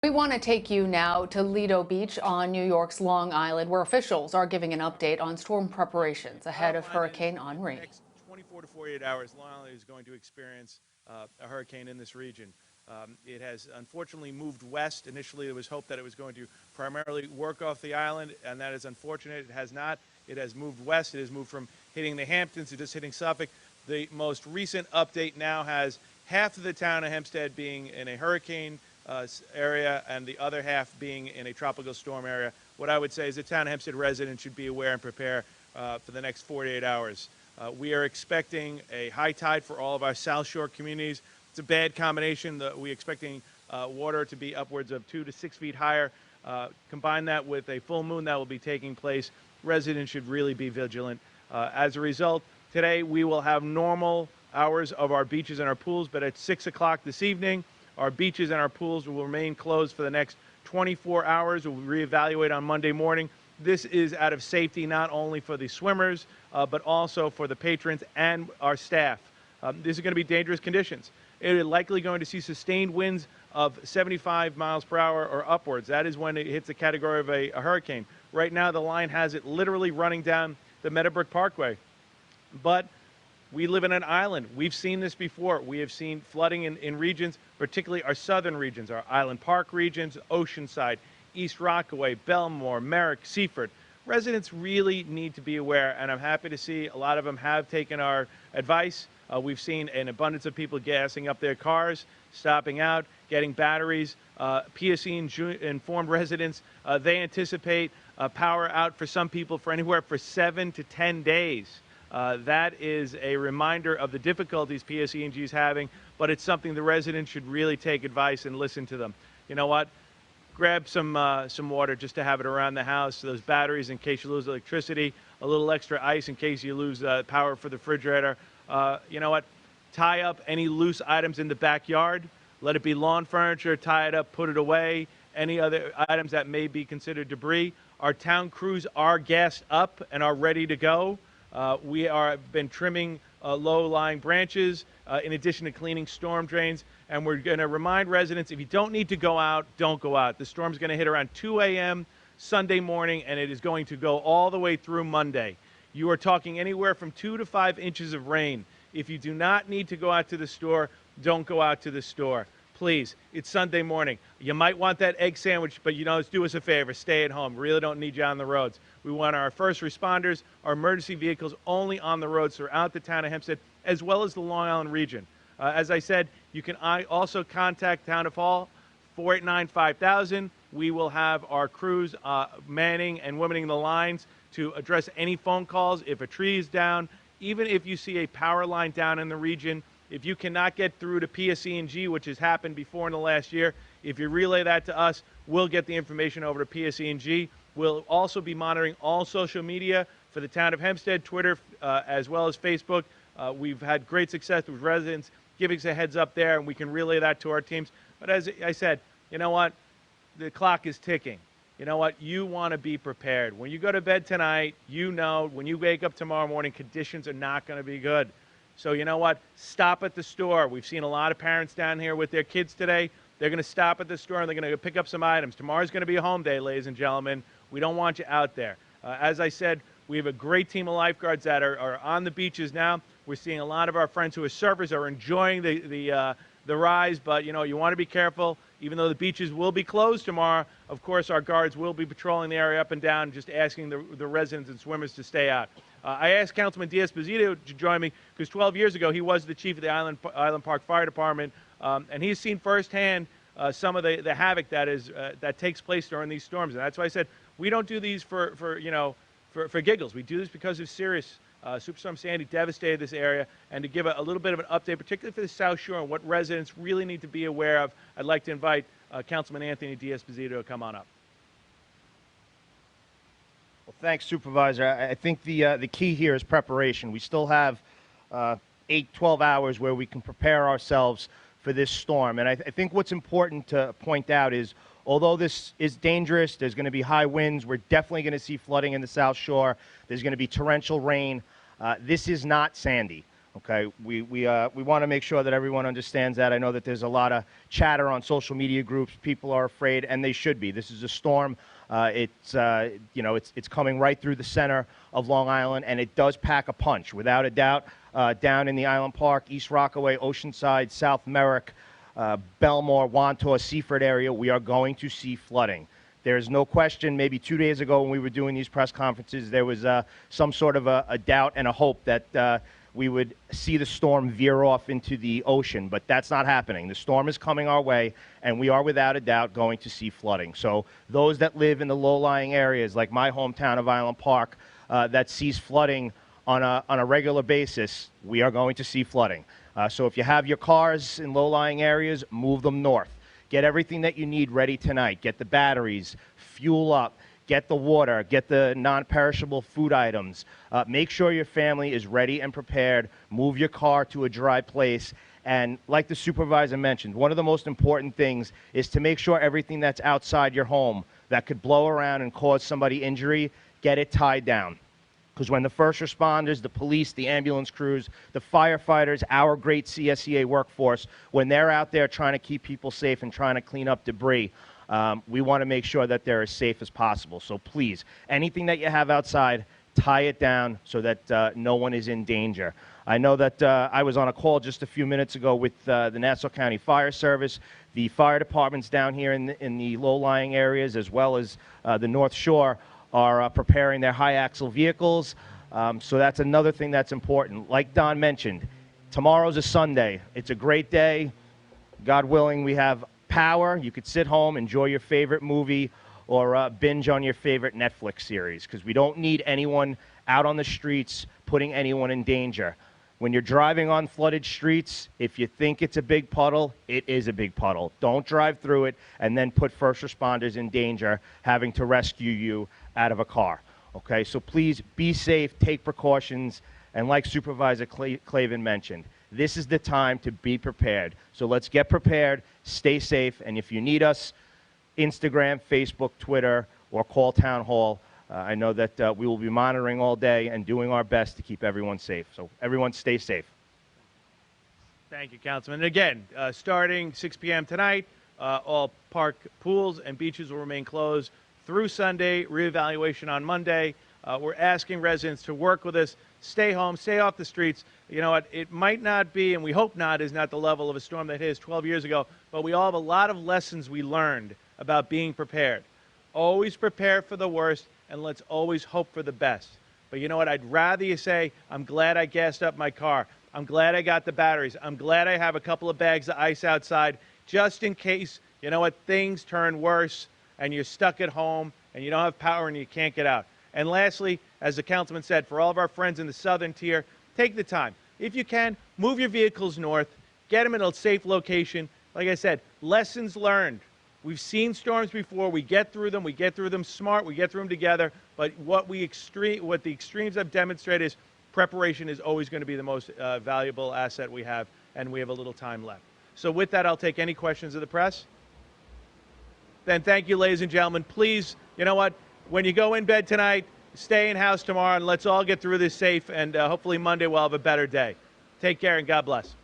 We want to take you now to Lido Beach on New York's Long Island, where officials are giving an update on storm preparations ahead of Hurricane In the Henri. next 24 to 48 hours, Long Island is going to experience a hurricane in this region. It has unfortunately moved west. Initially, there was hope that it was going to primarily work off the island, and that is unfortunate. It has not. It has moved west. It has moved from hitting the Hamptons to just hitting Suffolk. The most recent update now has half of the town of Hempstead being in a hurricane area and the other half being in a tropical storm area. What I would say is the town of Hempstead residents should be aware and prepare for the next 48 hours. We are expecting a high tide for all of our South Shore communities. It's a bad combination. We're expecting water to be upwards of 2 to 6 feet higher. Combine that with a full moon that will be taking place. Residents should really be vigilant. As a result, today we will have normal hours of our beaches and our pools, but at 6 o'clock this evening, our beaches and our pools will remain closed for the next 24 hours. We'll reevaluate on Monday morning. This is out of safety not only for the swimmers, but also for the patrons and our staff. These are going to be dangerous conditions. It is likely going to see sustained winds of 75 miles per hour or upwards. That is when it hits the category of a hurricane. Right now, the line has it literally running down the Meadowbrook Parkway. But we live in an island. We've seen this before. We have seen flooding in regions, particularly our southern regions, our Island Park regions, Oceanside, East Rockaway, Belmore, Merrick, Seaford. Residents really need to be aware, and I'm happy to see a lot of them have taken our advice. We've seen an abundance of people gassing up their cars, stopping out, getting batteries. PSE informed residents they anticipate power out for some people for anywhere for 7 to 10 days. That is a reminder of the difficulties PSE&G is having, but it's something the residents should really take advice and listen to them. You know what? Grab some water just to have it around the house, those batteries in case you lose electricity, a little extra ice in case you lose power for the refrigerator. You know what? Tie up any loose items in the backyard. Let it be lawn furniture, tie it up, put it away. Any other items that may be considered debris. Our town crews are gassed up and are ready to go. We have been trimming low-lying branches in addition to cleaning storm drains. And we're going to remind residents, if you don't need to go out, don't go out. The storm's going to hit around 2 a.m. Sunday morning, and it is going to go all the way through Monday. You are talking anywhere from 2 to 5 inches of rain. If you do not need to go out to the store, don't go out to the store. Please, it's Sunday morning. You might want that egg sandwich, but do us a favor, stay at home. We really don't need you on the roads. We want our first responders, our emergency vehicles only on the roads throughout the town of Hempstead, as well as the Long Island region. As I said, you can also contact Town of Hall, 489-5000. We will have our crews manning and womaning the lines to address any phone calls. If a tree is down, even if you see a power line down in the region, if you cannot get through to PSE&G, which has happened before in the last year, if you relay that to us, we'll get the information over to PSE&G. We'll also be monitoring all social media for the town of Hempstead, Twitter, as well as Facebook. We've had great success with residents giving us a heads up there, and we can relay that to our teams. But as I said, you know what? The clock is ticking. You know what? You want to be prepared. When you go to bed tonight, when you wake up tomorrow morning, conditions are not going to be good. So you know what? Stop at the store. We've seen a lot of parents down here with their kids today. They're going to stop at the store and they're going to pick up some items. Tomorrow's going to be a home day, ladies and gentlemen. We don't want you out there. As I said, we have a great team of lifeguards that are on the beaches now. We're seeing a lot of our friends who are surfers are enjoying the rise, but you want to be careful. Even though the beaches will be closed tomorrow, of course, our guards will be patrolling the area up and down, just asking the residents and swimmers to stay out. I asked Councilman D'Esposito to join me because 12 years ago he was the chief of the Island Park Fire Department, and he's seen firsthand some of the havoc that takes place during these storms. And that's why I said we don't do these for giggles. We do this because it's serious. Superstorm Sandy devastated this area, and to give a little bit of an update, particularly for the South Shore and what residents really need to be aware of, I'd like to invite Councilman Anthony D'Esposito to come on up. Well, thanks, Supervisor. I think the key here is preparation. We still have 12 hours where we can prepare ourselves for this storm. And I think what's important to point out is, although this is dangerous, there's going to be high winds. We're definitely going to see flooding in the South Shore. There's going to be torrential rain. This is not Sandy. Okay, we want to make sure that everyone understands that. I know that there's a lot of chatter on social media groups. People are afraid, and they should be. This is a storm. It's coming right through the center of Long Island, and it does pack a punch, without a doubt. Down in the Island Park, East Rockaway, Oceanside, South Merrick, Belmore, Wantaw, Seaford area, we are going to see flooding. There is no question. Maybe 2 days ago when we were doing these press conferences, there was some sort of a doubt and a hope that we would see the storm veer off into the ocean, but that's not happening. The storm is coming our way, and we are without a doubt going to see flooding. So those that live in the low-lying areas, like my hometown of Island Park, that sees flooding on a regular basis, we are going to see flooding. So if you have your cars in low-lying areas, move them north. Get everything that you need ready tonight. Get the batteries, fuel up, get the water, get the non-perishable food items. Make sure your family is ready and prepared. Move your car to a dry place. And like the supervisor mentioned, one of the most important things is to make sure everything that's outside your home that could blow around and cause somebody injury, get it tied down. Because when the first responders, the police, the ambulance crews, the firefighters, our great CSEA workforce, when they're out there trying to keep people safe and trying to clean up debris, we want to make sure that they're as safe as possible. So please, anything that you have outside, tie it down so that no one is in danger. I know that I was on a call just a few minutes ago with the Nassau County Fire Service. The fire departments down here in the low-lying areas, as well as the North Shore, are preparing their high-axle vehicles. So that's another thing that's important. Like Don mentioned, tomorrow's a Sunday. It's a great day. God willing, we have power. You could sit home, enjoy your favorite movie, or binge on your favorite Netflix series, because we don't need anyone out on the streets putting anyone in danger. When you're driving on flooded streets, if you think it's a big puddle, it is a big puddle. Don't drive through it and then put first responders in danger having to rescue you out of a car. Okay, so please be safe, take precautions, and like Supervisor Clavin mentioned, this is the time to be prepared. So let's get prepared, stay safe, and if you need us, Instagram, Facebook, Twitter, or call Town Hall. I know that we will be monitoring all day and doing our best to keep everyone safe. So everyone stay safe. Thank you, Councilman. And again, starting 6 p.m. tonight, all park pools and beaches will remain closed through Sunday, reevaluation on Monday. We're asking residents to work with us, stay home, stay off the streets. You know what, it might not be, and we hope not, is not the level of a storm that hit us 12 years ago, but we all have a lot of lessons we learned about being prepared. Always prepare for the worst, and let's always hope for the best. But you know what, I'd rather you say, I'm glad I gassed up my car. I'm glad I got the batteries. I'm glad I have a couple of bags of ice outside, just in case, you know what, things turn worse and you're stuck at home and you don't have power and you can't get out. And lastly, as the councilman said, for all of our friends in the southern tier, take the time. If you can, move your vehicles north, get them in a safe location. Like I said, lessons learned. We've seen storms before. We get through them smart, we get through them together. But what the extremes have demonstrated is preparation is always going to be the most valuable asset we have, and we have a little time left. So with that, I'll take any questions of the press. Then thank you, ladies and gentlemen. Please, you know what, when you go in bed tonight, stay in house tomorrow, and let's all get through this safe, and hopefully Monday we'll have a better day. Take care, and God bless.